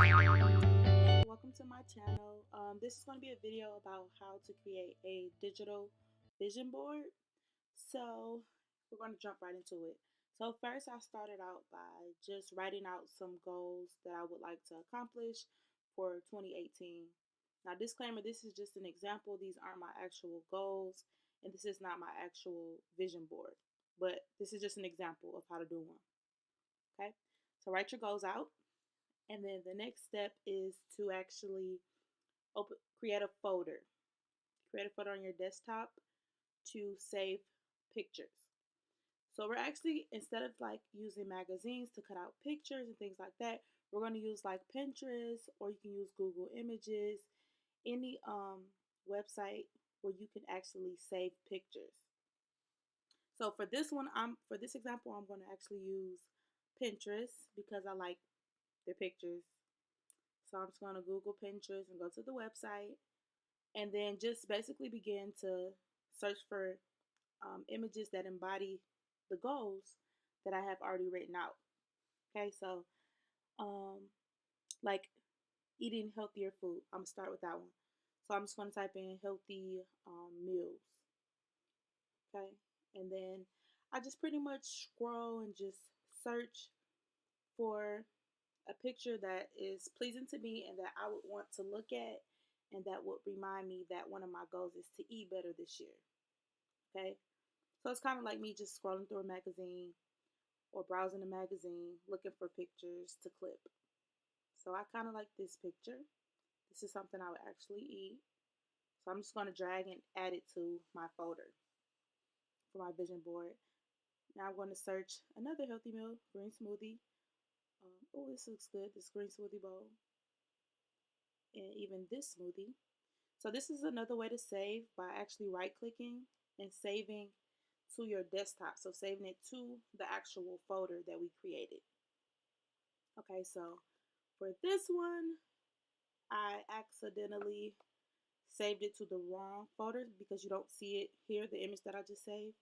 Welcome to my channel. This is going to be a video about how to create a digital vision board. So we're going to jump right into it. So first I started out by just writing out some goals that I would like to accomplish for 2018. Now disclaimer, this is just an example. These aren't my actual goals and this is not my actual vision board. But this is just an example of how to do one. Okay, so write your goals out. And then the next step is to actually create a folder. Create a folder on your desktop to save pictures. So we're actually, instead of like using magazines to cut out pictures and things like that, we're going to use like Pinterest, or you can use Google Images, any website where you can actually save pictures. So for this one, for this example, I'm going to actually use Pinterest because I like their pictures. So I'm just going to Google Pinterest and go to the website and then just basically begin to search for images that embody the goals that I have already written out. Okay, so um, like eating healthier food, I'm gonna start with that one. So I'm just gonna type in healthy meals. Okay, and then I just pretty much scroll and just search for a picture that is pleasing to me and that I would want to look at and that would remind me that one of my goals is to eat better this year. Okay, so it's kind of like me just scrolling through a magazine or browsing a magazine looking for pictures to clip. So I kind of like this picture. This is something I would actually eat. So I'm just going to drag and add it to my folder for my vision board. Now I'm going to search another healthy meal, green smoothie. Oh, this looks good, this green smoothie bowl. And even this smoothie. So this is another way to save by actually right clicking and saving to your desktop. So saving it to the actual folder that we created. Okay, so for this one, I accidentally saved it to the wrong folder because you don't see it here, the image that I just saved.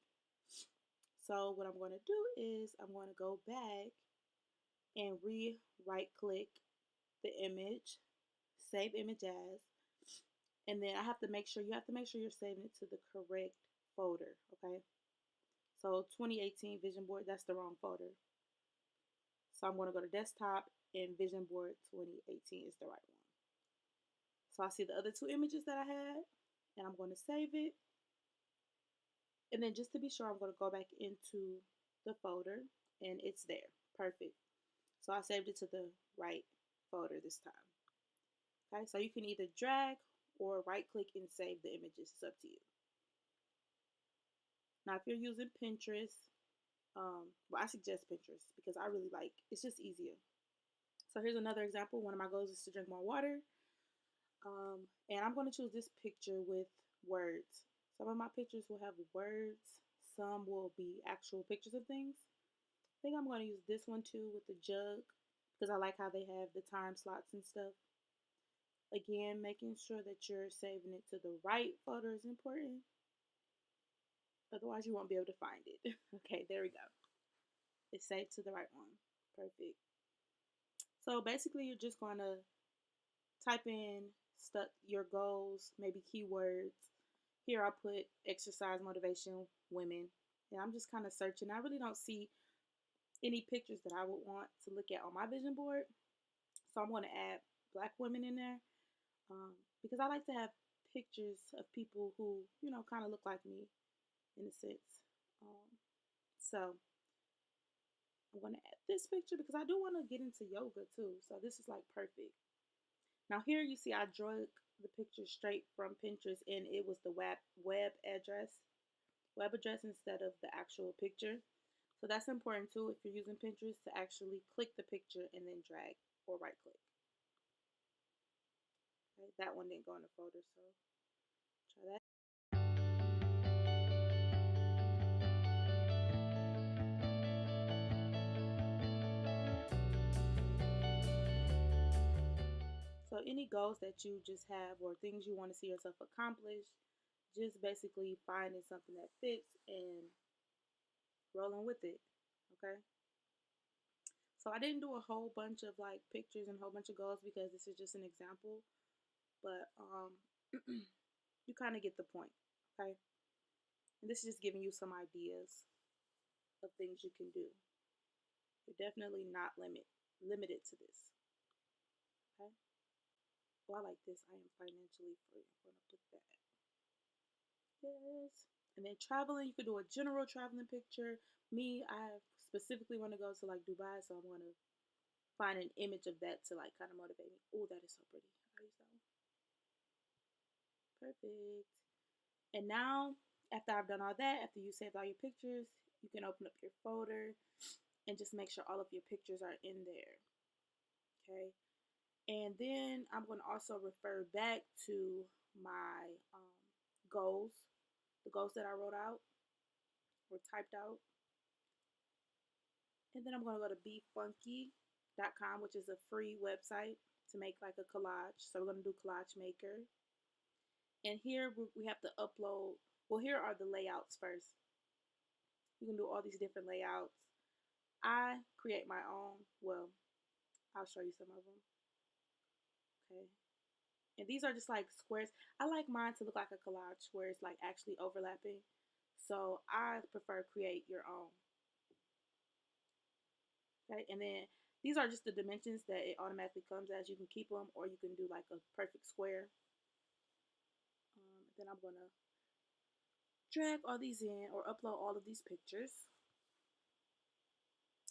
So what I'm going to do is I'm going to go back and right click the image, save image as, and then I have to make sure, you have to make sure you're saving it to the correct folder, okay? So 2018 vision board, that's the wrong folder. So I'm going to go to desktop and vision board 2018 is the right one. So I see the other two images that I had and I'm going to save it. And then just to be sure, I'm going to go back into the folder and it's there. Perfect. So I saved it to the right folder this time. Okay, so you can either drag or right click and save the images. It's up to you. Now, if you're using Pinterest, well, I suggest Pinterest because I really like, it's just easier. So here's another example. One of my goals is to drink more water. And I'm going to choose this picture with words. Some of my pictures will have words. Some will be actual pictures of things. I think I'm going to use this one too with the jug because I like how they have the time slots and stuff. Again, making sure that you're saving it to the right folder is important. Otherwise, you won't be able to find it. Okay, there we go. It's saved to the right one. Perfect. So basically, you're just going to type in stuff, your goals, maybe keywords. Here I put exercise, motivation, women. And I'm just kind of searching. I really don't see any pictures that I would want to look at on my vision board. So I'm going to add black women in there because I like to have pictures of people who, you know, kind of look like me in a sense. So I'm going to add this picture because I do want to get into yoga too. So this is like perfect. Now here you see I drew the picture straight from Pinterest and it was the web address instead of the actual picture. So that's important too if you're using Pinterest to actually click the picture and then drag or right click. Okay, that one didn't go in the folder, so try that. So any goals that you just have or things you want to see yourself accomplish, just basically finding something that fits and rolling with it. Okay. So I didn't do a whole bunch of like pictures and a whole bunch of goals because this is just an example. But you kind of get the point, okay? And this is just giving you some ideas of things you can do. You're definitely not limited to this, okay? Oh, I like this. I am financially free. I'm gonna put that. Yes. And then traveling, you could do a general traveling picture. Me, I specifically want to go to like Dubai, so I'm gonna find an image of that to like kind of motivate me. Oh, that is so pretty. I use that one. Perfect. And now, after I've done all that, after you saved all your pictures, you can open up your folder and just make sure all of your pictures are in there. Okay. And then I'm going to also refer back to my goals, the goals that I wrote out or typed out. And then I'm going to go to befunky.com, which is a free website to make like a collage. So we're going to do Collage Maker. And here we have to upload, well, here are the layouts first. You can do all these different layouts. I create my own. Well, I'll show you some of them. Okay. And these are just like squares. I like mine to look like a collage where it's like actually overlapping. So I prefer create your own. Okay. And then these are just the dimensions that it automatically comes as. You can keep them or you can do like a perfect square. Then I'm going to drag all these in or upload all of these pictures.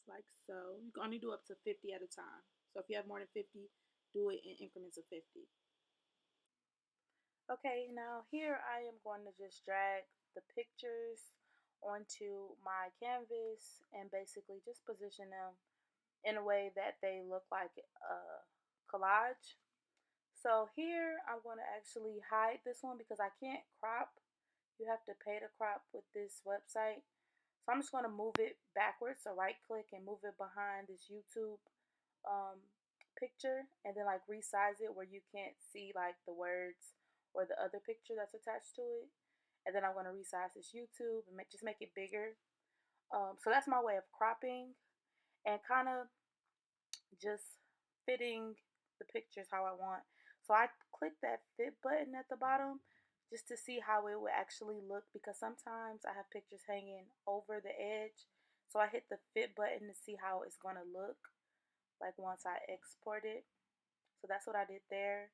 Like so. You can only do up to 50 at a time. So if you have more than 50, do it in increments of 50. Okay, now here I am going to just drag the pictures onto my canvas and basically just position them in a way that they look like a collage. So here I'm going to actually hide this one because I can't crop. You have to pay to crop with this website. So I'm just going to move it backwards. So right click and move it behind this YouTube um, picture and then like resize it where you can't see like the words or the other picture that's attached to it. And then I'm going to resize this YouTube and just make it bigger. So that's my way of cropping and kind of just fitting the pictures how I want. So I click that fit button at the bottom just to see how it would actually look because sometimes I have pictures hanging over the edge. So I hit the fit button to see how it's going to look like once I export it. So that's what I did there.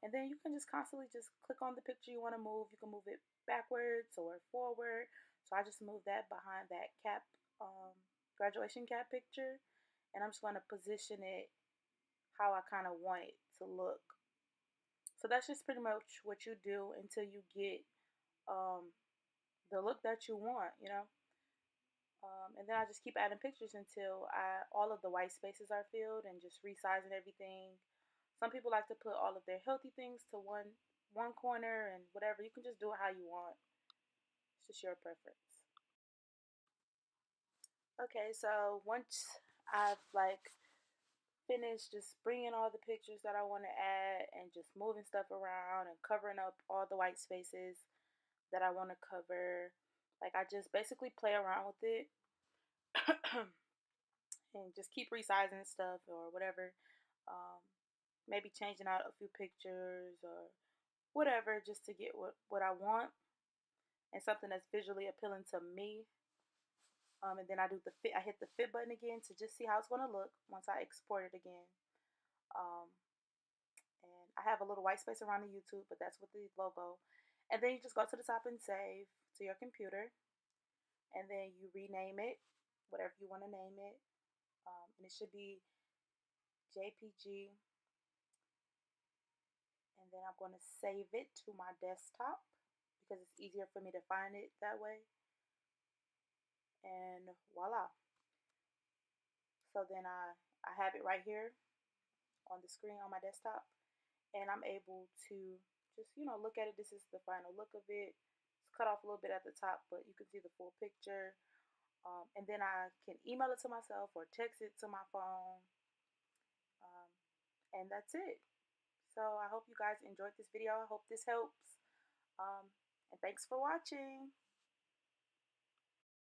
And then you can just constantly just click on the picture you want to move. You can move it backwards or forward. So I just moved that behind that cap, graduation cap picture. And I'm just going to position it how I kind of want it to look. So that's just pretty much what you do until you get the look that you want, you know. And then I just keep adding pictures until all of the white spaces are filled and just resizing everything. Some people like to put all of their healthy things to one corner and whatever. You can just do it how you want. It's just your preference. Okay, so once I've like finished just bringing all the pictures that I want to add and just moving stuff around and covering up all the white spaces that I want to cover, like I just basically play around with it and just keep resizing stuff or whatever. Um, Maybe changing out a few pictures or whatever just to get what I want and something that's visually appealing to me. And then I do the fit. I hit the fit button again to just see how it's going to look once I export it again. Um, and I have a little white space around the YouTube, but that's with the logo. And then you just go to the top and save to your computer, and then you rename it, whatever you want to name it. And it should be JPG. And then I'm going to save it to my desktop because it's easier for me to find it that way. And voila. So then I have it right here on the screen on my desktop, and I'm able to just, look at it. This is the final look of it. It's cut off a little bit at the top, but you can see the full picture. And then I can email it to myself or text it to my phone. Um, and that's it. So I hope you guys enjoyed this video. I hope this helps. And thanks for watching.